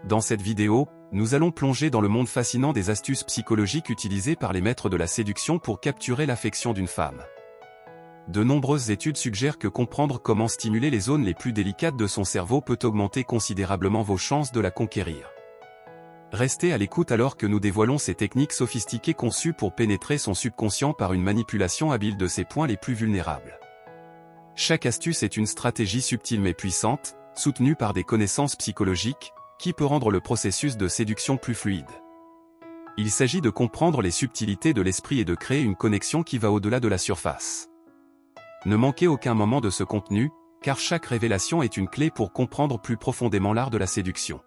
Dans cette vidéo, nous allons plonger dans le monde fascinant des astuces psychologiques utilisées par les maîtres de la séduction pour capturer l'affection d'une femme. De nombreuses études suggèrent que comprendre comment stimuler les zones les plus délicates de son cerveau peut augmenter considérablement vos chances de la conquérir. Restez à l'écoute alors que nous dévoilons ces techniques sophistiquées conçues pour pénétrer son subconscient par une manipulation habile de ses points les plus vulnérables. Chaque astuce est une stratégie subtile mais puissante, soutenue par des connaissances psychologiques, qui peut rendre le processus de séduction plus fluide. Il s'agit de comprendre les subtilités de l'esprit et de créer une connexion qui va au-delà de la surface. Ne manquez aucun moment de ce contenu, car chaque révélation est une clé pour comprendre plus profondément l'art de la séduction.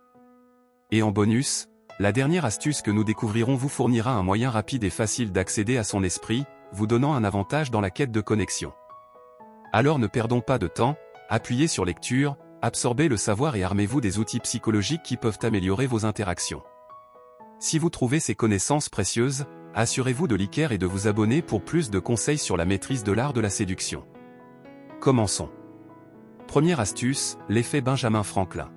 Et en bonus, la dernière astuce que nous découvrirons vous fournira un moyen rapide et facile d'accéder à son esprit, vous donnant un avantage dans la quête de connexion. Alors ne perdons pas de temps, appuyez sur lecture, absorbez le savoir et armez-vous des outils psychologiques qui peuvent améliorer vos interactions. Si vous trouvez ces connaissances précieuses, assurez-vous de liker et de vous abonner pour plus de conseils sur la maîtrise de l'art de la séduction. Commençons. Première astuce, l'effet Benjamin Franklin.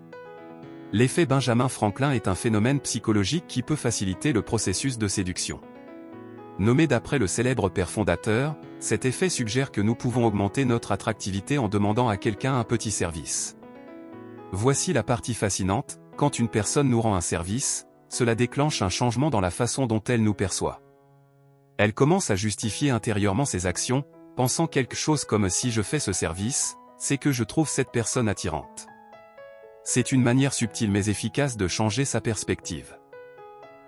L'effet Benjamin Franklin est un phénomène psychologique qui peut faciliter le processus de séduction. Nommé d'après le célèbre père fondateur, cet effet suggère que nous pouvons augmenter notre attractivité en demandant à quelqu'un un petit service. Voici la partie fascinante, quand une personne nous rend un service, cela déclenche un changement dans la façon dont elle nous perçoit. Elle commence à justifier intérieurement ses actions, pensant quelque chose comme si je fais ce service, c'est que je trouve cette personne attirante. C'est une manière subtile mais efficace de changer sa perspective.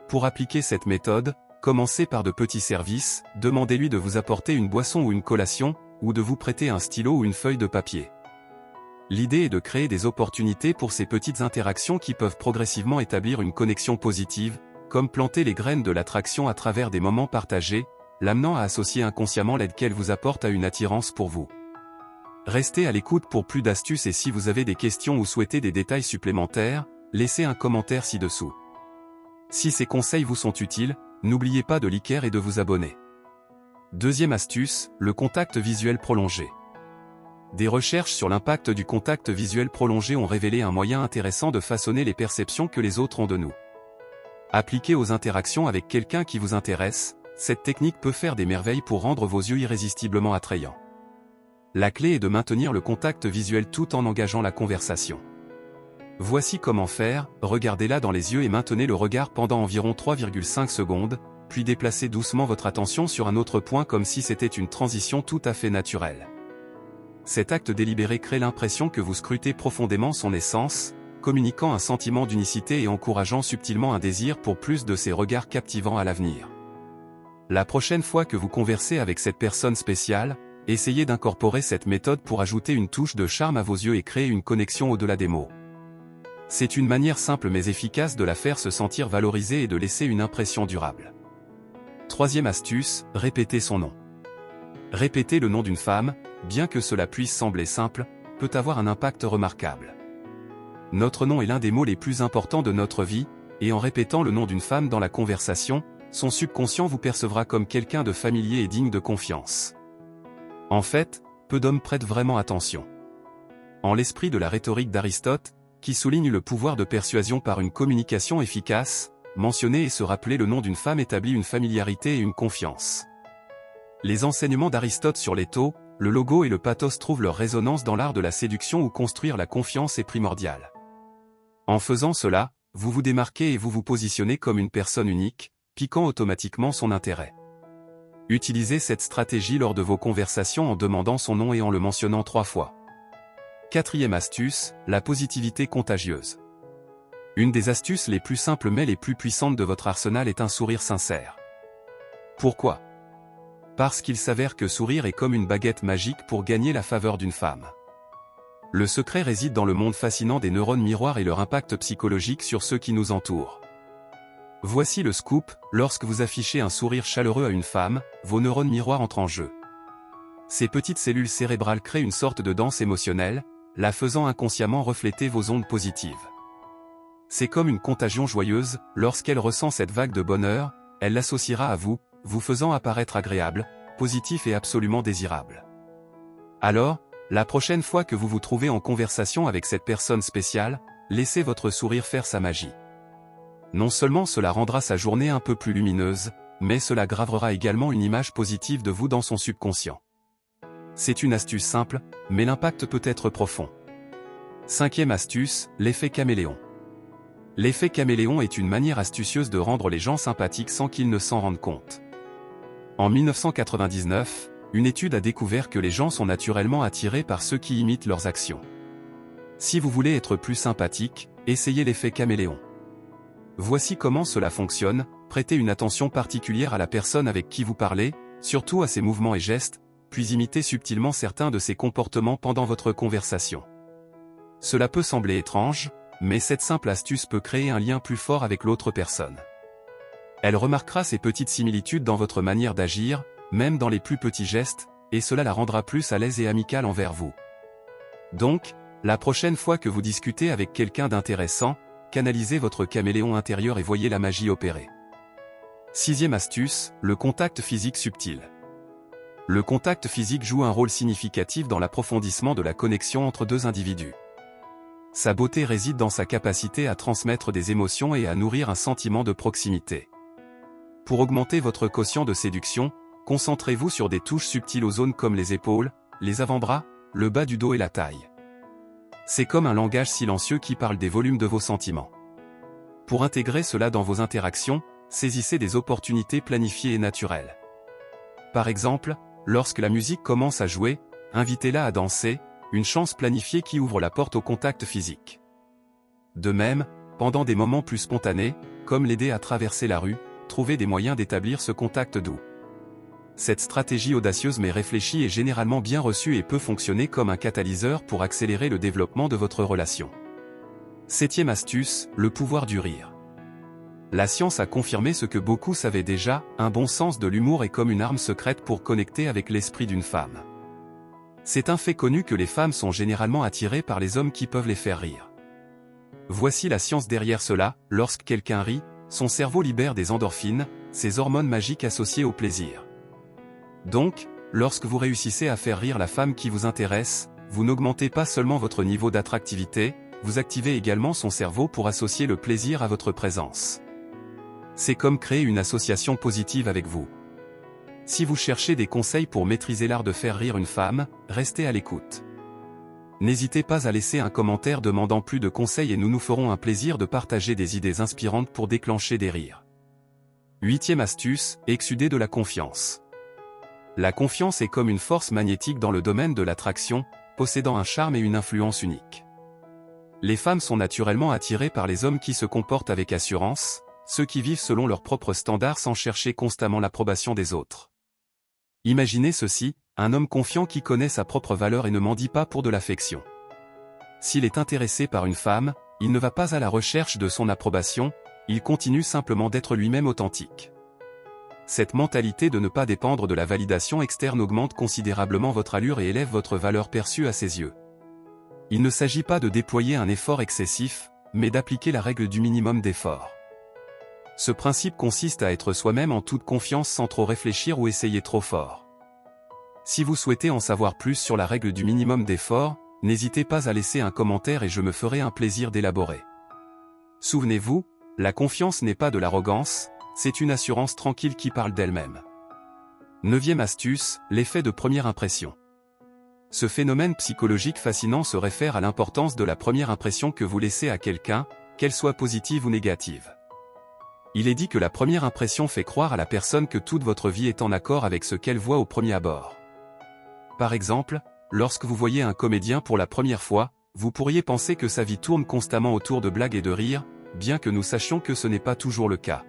Pour appliquer cette méthode, commencez par de petits services, demandez-lui de vous apporter une boisson ou une collation, ou de vous prêter un stylo ou une feuille de papier. L'idée est de créer des opportunités pour ces petites interactions qui peuvent progressivement établir une connexion positive, comme planter les graines de l'attraction à travers des moments partagés, l'amenant à associer inconsciemment l'aide qu'elle vous apporte à une attirance pour vous. Restez à l'écoute pour plus d'astuces et si vous avez des questions ou souhaitez des détails supplémentaires, laissez un commentaire ci-dessous. Si ces conseils vous sont utiles, n'oubliez pas de liker et de vous abonner. Deuxième astuce, le contact visuel prolongé. Des recherches sur l'impact du contact visuel prolongé ont révélé un moyen intéressant de façonner les perceptions que les autres ont de nous. Appliquée aux interactions avec quelqu'un qui vous intéresse, cette technique peut faire des merveilles pour rendre vos yeux irrésistiblement attrayants. La clé est de maintenir le contact visuel tout en engageant la conversation. Voici comment faire, regardez-la dans les yeux et maintenez le regard pendant environ 3,5 secondes, puis déplacez doucement votre attention sur un autre point comme si c'était une transition tout à fait naturelle. Cet acte délibéré crée l'impression que vous scrutez profondément son essence, communiquant un sentiment d'unicité et encourageant subtilement un désir pour plus de ces regards captivants à l'avenir. La prochaine fois que vous conversez avec cette personne spéciale, essayez d'incorporer cette méthode pour ajouter une touche de charme à vos yeux et créer une connexion au-delà des mots. C'est une manière simple mais efficace de la faire se sentir valorisée et de laisser une impression durable. Troisième astuce, répétez son nom. Répéter le nom d'une femme, bien que cela puisse sembler simple, peut avoir un impact remarquable. Notre nom est l'un des mots les plus importants de notre vie, et en répétant le nom d'une femme dans la conversation, son subconscient vous percevra comme quelqu'un de familier et digne de confiance. En fait, peu d'hommes prêtent vraiment attention. En l'esprit de la rhétorique d'Aristote, qui souligne le pouvoir de persuasion par une communication efficace, mentionner et se rappeler le nom d'une femme établit une familiarité et une confiance. Les enseignements d'Aristote sur l'étau, le logo et le pathos trouvent leur résonance dans l'art de la séduction où construire la confiance est primordial. En faisant cela, vous vous démarquez et vous vous positionnez comme une personne unique, piquant automatiquement son intérêt. Utilisez cette stratégie lors de vos conversations en demandant son nom et en le mentionnant 3 fois. Quatrième astuce, la positivité contagieuse. Une des astuces les plus simples mais les plus puissantes de votre arsenal est un sourire sincère. Pourquoi ? Parce qu'il s'avère que sourire est comme une baguette magique pour gagner la faveur d'une femme. Le secret réside dans le monde fascinant des neurones miroirs et leur impact psychologique sur ceux qui nous entourent. Voici le scoop, lorsque vous affichez un sourire chaleureux à une femme, vos neurones miroirs entrent en jeu. Ces petites cellules cérébrales créent une sorte de danse émotionnelle, la faisant inconsciemment refléter vos ondes positives. C'est comme une contagion joyeuse, lorsqu'elle ressent cette vague de bonheur, elle l'associera à vous, vous faisant apparaître agréable, positif et absolument désirable. Alors, la prochaine fois que vous vous trouvez en conversation avec cette personne spéciale, laissez votre sourire faire sa magie. Non seulement cela rendra sa journée un peu plus lumineuse, mais cela gravera également une image positive de vous dans son subconscient. C'est une astuce simple, mais l'impact peut être profond. Cinquième astuce, l'effet caméléon. L'effet caméléon est une manière astucieuse de rendre les gens sympathiques sans qu'ils ne s'en rendent compte. En 1999, une étude a découvert que les gens sont naturellement attirés par ceux qui imitent leurs actions. Si vous voulez être plus sympathique, essayez l'effet caméléon. Voici comment cela fonctionne, prêtez une attention particulière à la personne avec qui vous parlez, surtout à ses mouvements et gestes, puis imitez subtilement certains de ses comportements pendant votre conversation. Cela peut sembler étrange, mais cette simple astuce peut créer un lien plus fort avec l'autre personne. Elle remarquera ces petites similitudes dans votre manière d'agir, même dans les plus petits gestes, et cela la rendra plus à l'aise et amicale envers vous. Donc, la prochaine fois que vous discutez avec quelqu'un d'intéressant, canalisez votre caméléon intérieur et voyez la magie opérer. Sixième astuce, le contact physique subtil. Le contact physique joue un rôle significatif dans l'approfondissement de la connexion entre deux individus. Sa beauté réside dans sa capacité à transmettre des émotions et à nourrir un sentiment de proximité. Pour augmenter votre quotient de séduction, concentrez-vous sur des touches subtiles aux zones comme les épaules, les avant-bras, le bas du dos et la taille. C'est comme un langage silencieux qui parle des volumes de vos sentiments. Pour intégrer cela dans vos interactions, saisissez des opportunités planifiées et naturelles. Par exemple, lorsque la musique commence à jouer, invitez-la à danser, une chance planifiée qui ouvre la porte au contact physique. De même, pendant des moments plus spontanés, comme l'aider à traverser la rue, trouvez des moyens d'établir ce contact doux. Cette stratégie audacieuse mais réfléchie est généralement bien reçue et peut fonctionner comme un catalyseur pour accélérer le développement de votre relation. Septième astuce, le pouvoir du rire. La science a confirmé ce que beaucoup savaient déjà, un bon sens de l'humour est comme une arme secrète pour connecter avec l'esprit d'une femme. C'est un fait connu que les femmes sont généralement attirées par les hommes qui peuvent les faire rire. Voici la science derrière cela, lorsque quelqu'un rit, son cerveau libère des endorphines, ces hormones magiques associées au plaisir. Donc, lorsque vous réussissez à faire rire la femme qui vous intéresse, vous n'augmentez pas seulement votre niveau d'attractivité, vous activez également son cerveau pour associer le plaisir à votre présence. C'est comme créer une association positive avec vous. Si vous cherchez des conseils pour maîtriser l'art de faire rire une femme, restez à l'écoute. N'hésitez pas à laisser un commentaire demandant plus de conseils et nous nous ferons un plaisir de partager des idées inspirantes pour déclencher des rires. Huitième astuce, exuder de la confiance. La confiance est comme une force magnétique dans le domaine de l'attraction, possédant un charme et une influence unique. Les femmes sont naturellement attirées par les hommes qui se comportent avec assurance, ceux qui vivent selon leurs propres standards sans chercher constamment l'approbation des autres. Imaginez ceci, un homme confiant qui connaît sa propre valeur et ne mendie pas pour de l'affection. S'il est intéressé par une femme, il ne va pas à la recherche de son approbation, il continue simplement d'être lui-même authentique. Cette mentalité de ne pas dépendre de la validation externe augmente considérablement votre allure et élève votre valeur perçue à ses yeux. Il ne s'agit pas de déployer un effort excessif, mais d'appliquer la règle du minimum d'effort. Ce principe consiste à être soi-même en toute confiance sans trop réfléchir ou essayer trop fort. Si vous souhaitez en savoir plus sur la règle du minimum d'effort, n'hésitez pas à laisser un commentaire et je me ferai un plaisir d'élaborer. Souvenez-vous, la confiance n'est pas de l'arrogance, c'est une assurance tranquille qui parle d'elle-même. Neuvième astuce, l'effet de première impression. Ce phénomène psychologique fascinant se réfère à l'importance de la première impression que vous laissez à quelqu'un, qu'elle soit positive ou négative. Il est dit que la première impression fait croire à la personne que toute votre vie est en accord avec ce qu'elle voit au premier abord. Par exemple, lorsque vous voyez un comédien pour la première fois, vous pourriez penser que sa vie tourne constamment autour de blagues et de rires, bien que nous sachions que ce n'est pas toujours le cas.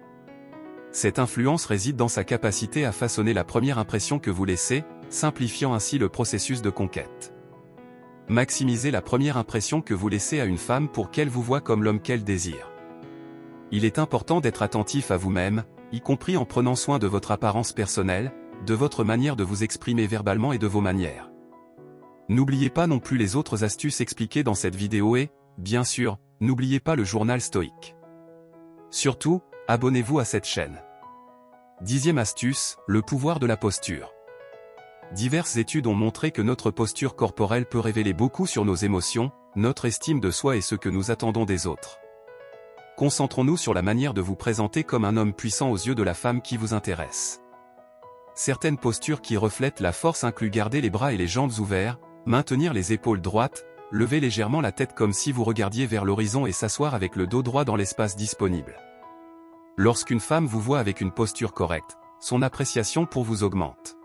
Cette influence réside dans sa capacité à façonner la première impression que vous laissez, simplifiant ainsi le processus de conquête. Maximisez la première impression que vous laissez à une femme pour qu'elle vous voie comme l'homme qu'elle désire. Il est important d'être attentif à vous-même, y compris en prenant soin de votre apparence personnelle, de votre manière de vous exprimer verbalement et de vos manières. N'oubliez pas non plus les autres astuces expliquées dans cette vidéo et, bien sûr, n'oubliez pas le journal stoïque. Surtout, abonnez-vous à cette chaîne. Dixième astuce, le pouvoir de la posture. Diverses études ont montré que notre posture corporelle peut révéler beaucoup sur nos émotions, notre estime de soi et ce que nous attendons des autres. concentrons-nous sur la manière de vous présenter comme un homme puissant aux yeux de la femme qui vous intéresse. Certaines postures qui reflètent la force incluent garder les bras et les jambes ouverts, maintenir les épaules droites, lever légèrement la tête comme si vous regardiez vers l'horizon et s'asseoir avec le dos droit dans l'espace disponible. Lorsqu'une femme vous voit avec une posture correcte, son appréciation pour vous augmente.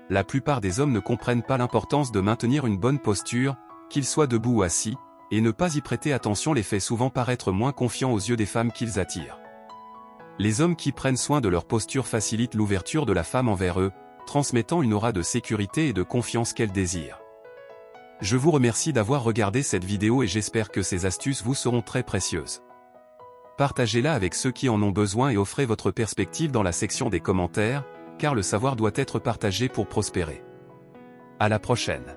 La plupart des hommes ne comprennent pas l'importance de maintenir une bonne posture, qu'ils soient debout ou assis, et ne pas y prêter attention les fait souvent paraître moins confiants aux yeux des femmes qu'ils attirent. Les hommes qui prennent soin de leur posture facilitent l'ouverture de la femme envers eux, transmettant une aura de sécurité et de confiance qu'elle désire. Je vous remercie d'avoir regardé cette vidéo et j'espère que ces astuces vous seront très précieuses. Partagez-la avec ceux qui en ont besoin et offrez votre perspective dans la section des commentaires, car le savoir doit être partagé pour prospérer. À la prochaine.